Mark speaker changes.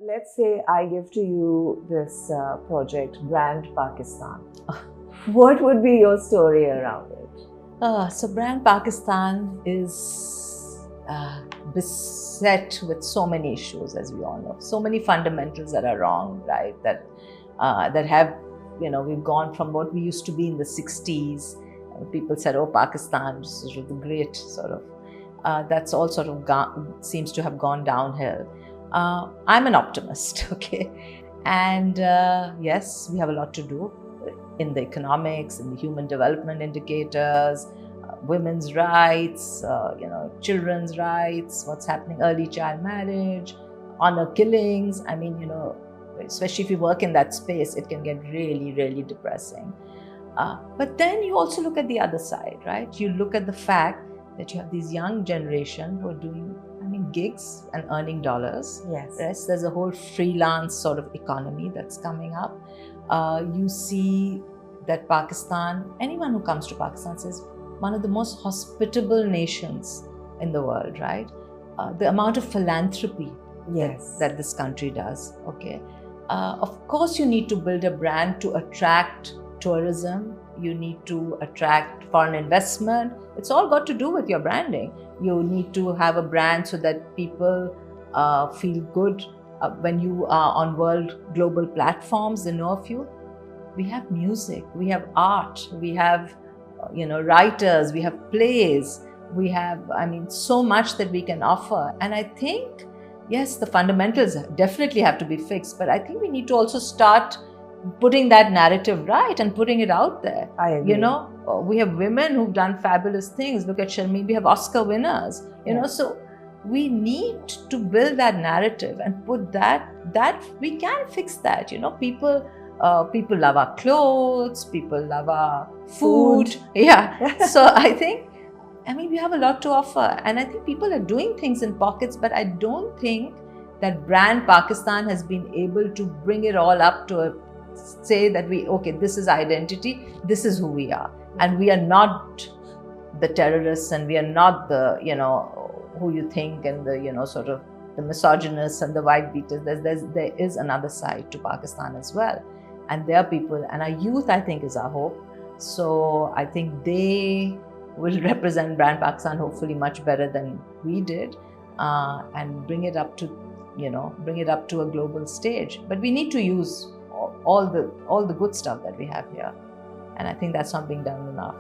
Speaker 1: Let's say I give to you this project, Brand Pakistan. What would be your story around it?
Speaker 2: So Brand Pakistan is beset with so many issues, as we all know. So many fundamentals that are wrong, right? That have, we've gone from what we used to be in the 60s. People said, oh, Pakistan is sort of the great sort of, that's all sort of seems to have gone downhill. I'm an optimist, okay? And yes, we have a lot to do in the economics, in the human development indicators, women's rights, children's rights, what's happening, early child marriage, honor killings. I mean, especially if you work in that space, it can get really, really depressing. But then you also look at the other side, right? You look at the fact that you have these young generation who are doing, gigs and earning dollars.
Speaker 1: Yes.
Speaker 2: Right? There's a whole freelance sort of economy that's coming up. You see that Pakistan, anyone who comes to Pakistan says, one of the most hospitable nations in the world, right? The amount of philanthropy that this country does, okay? Of course, you need to build a brand to attract tourism. You need to attract foreign investment. It's all got to do with your branding. You need to have a brand so that people feel good when you are on global platforms, they know of you. We have music, we have art, we have writers, we have plays, we have, so much that we can offer. And I think, yes, the fundamentals definitely have to be fixed, but I think we need to also start putting that narrative right and putting it out there.
Speaker 1: I agree.
Speaker 2: We have women who've done fabulous things. Look at Sharmeen, we have Oscar winners, so we need to build that narrative and put that we can fix that. People love our clothes, people love our food. Yeah. So I think, we have a lot to offer. And I think people are doing things in pockets, but I don't think that Brand Pakistan has been able to bring it all up to say that this is identity, this is who we are. And we are not the terrorists, and we are not the, who you think, and the, sort of the misogynists and the white beaters. There is another side to Pakistan as well. And there are people, and our youth, I think, is our hope. So I think they will represent Brand Pakistan hopefully much better than we did, and bring it up to a global stage. But we need to use all the good stuff that we have here, and I think that's not being done enough.